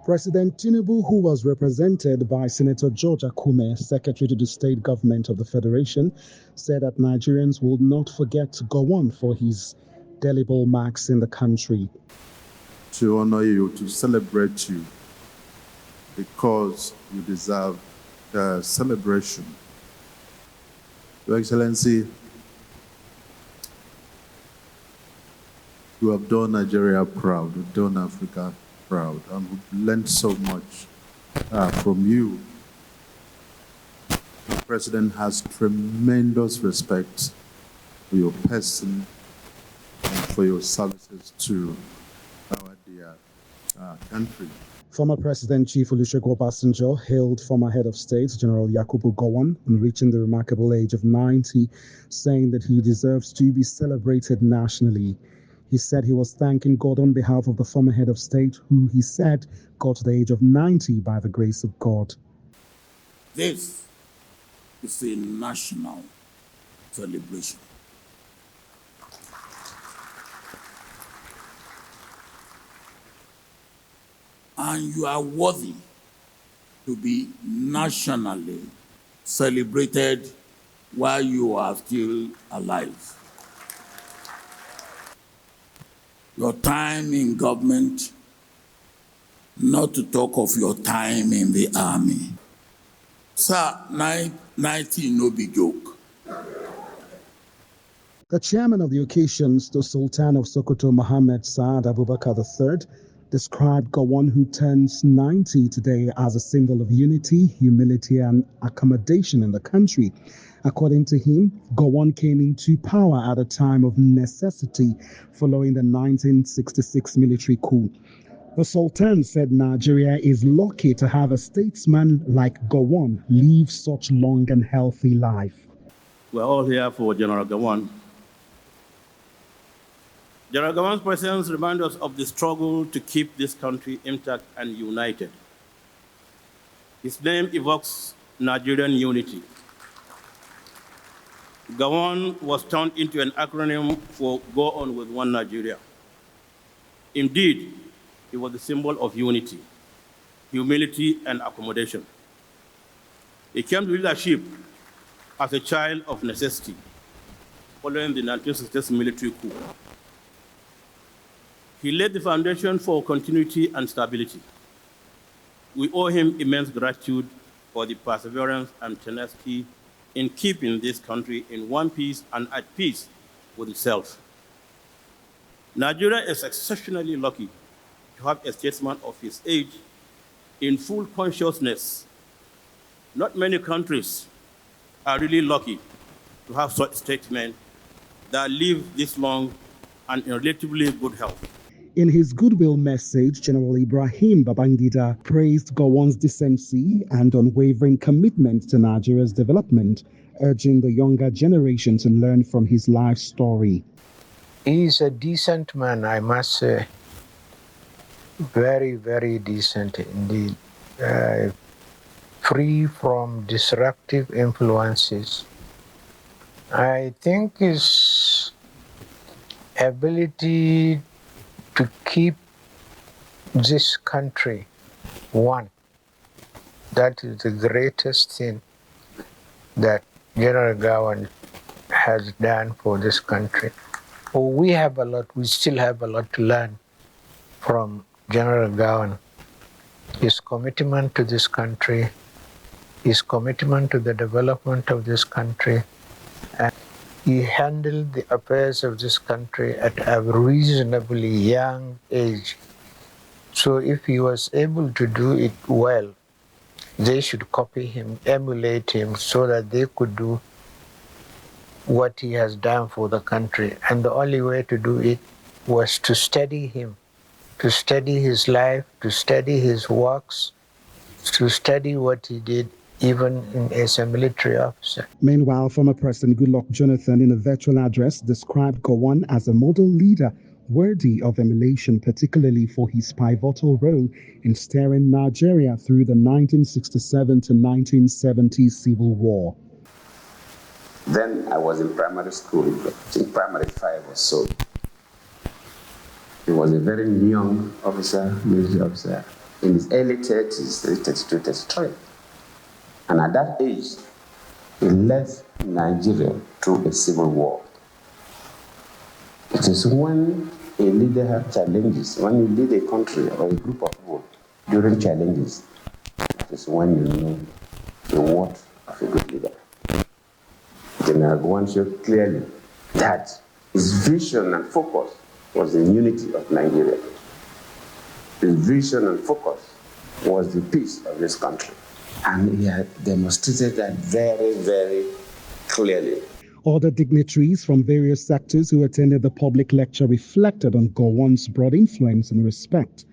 President Tinubu, who was represented by Senator George Akume, Secretary to the State Government of the Federation, said that Nigerians will not forget Gowon for his indelible marks in the country. To honor you, to celebrate you, because you deserve the celebration. Your Excellency, you have done Nigeria proud, you've done Africa proud, and we've learned so much from you. The President has tremendous respect for your person and for your services to our dear country. Former President Chief Olusegun Obasanjo hailed former head of state, General Yakubu Gowon, on reaching the remarkable age of 90, saying that he deserves to be celebrated nationally. He said he was thanking God on behalf of the former head of state, who he said got to the age of 90 by the grace of God. This is a national celebration. And you are worthy to be nationally celebrated while you are still alive. Your time in government, not to talk of your time in the army. Sir, 90 no be joke. The chairman of the occasions, the Sultan of Sokoto, Mohammed Saad Abubakar III, described Gowon, who turns 90 today, as a symbol of unity, humility, and accommodation in the country. According to him, Gowon came into power at a time of necessity following the 1966 military coup. The Sultan said Nigeria is lucky to have a statesman like Gowon live such long and healthy life. We're all here for General Gowon. General Gowon's presence reminds us of the struggle to keep this country intact and united. His name evokes Nigerian unity. Gowon was turned into an acronym for Go On With One Nigeria. Indeed, it was the symbol of unity, humility, and accommodation. He came to leadership as a child of necessity, following the 1966 military coup. He laid the foundation for continuity and stability. We owe him immense gratitude for the perseverance and tenacity in keeping this country in one piece and at peace with itself. Nigeria is exceptionally lucky to have a statesman of his age in full consciousness. Not many countries are really lucky to have such statesmen that live this long and in relatively good health. In his goodwill message, General Ibrahim Babangida praised Gowon's decency and unwavering commitment to Nigeria's development, urging the younger generation to learn from his life story. He is a decent man, I must say. Very, very decent indeed. Free from disruptive influences. I think his ability to keep this country one, that is the greatest thing that General Gowon has done for this country. Oh, we still have a lot to learn from General Gowon. His commitment to this country, his commitment to the development of this country, and he handled the affairs of this country at a reasonably young age. So if he was able to do it well, they should copy him, emulate him, so that they could do what he has done for the country. And the only way to do it was to study him, to study his life, to study his works, to study what he did, even as a military officer. Meanwhile, former President Goodluck Jonathan, in a virtual address, described Gowon as a model leader worthy of emulation, particularly for his pivotal role in steering Nigeria through the 1967 to 1970 Civil War. Then I was in primary school, in primary 5 or so. He was a very young officer, military officer. in his early 30s, 32, 33. And at that age, he led Nigeria through a civil war. It is when a leader has challenges, when you lead a country or a group of people during challenges, it is when you know the worth of a good leader. General Gowon showed clearly that his vision and focus was the unity of Nigeria. His vision and focus was the peace of this country. And he had demonstrated that very, very clearly. Other dignitaries from various sectors who attended the public lecture reflected on Gowon's broad influence and respect.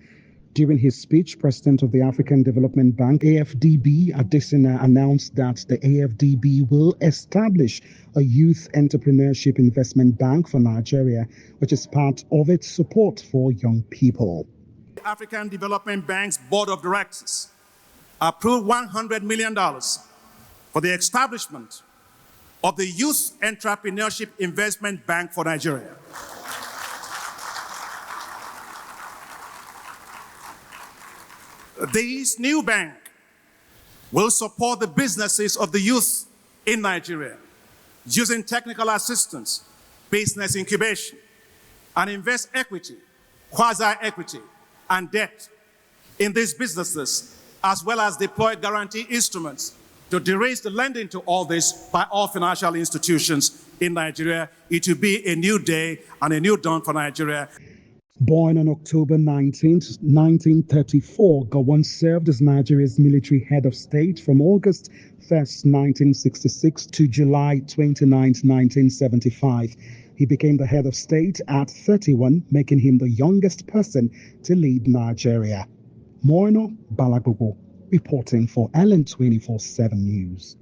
During his speech, President of the African Development Bank, AFDB, Adesina, announced that the AFDB will establish a youth entrepreneurship investment bank for Nigeria, which is part of its support for young people. The African Development Bank's Board of Directors approved $100 million for the establishment of the Youth Entrepreneurship Investment Bank for Nigeria. This new bank will support the businesses of the youth in Nigeria using technical assistance, business incubation, and invest equity, quasi-equity, and debt in these businesses, as well as deploy guarantee instruments to de-risk the lending to all this by all financial institutions in Nigeria. It will be a new day and a new dawn for Nigeria. Born on October 19, 1934, Gowon served as Nigeria's military head of state from August 1, 1966 to July 29, 1975. He became the head of state at 31, making him the youngest person to lead Nigeria. Moino Balagogo, reporting for LN 24/7 News.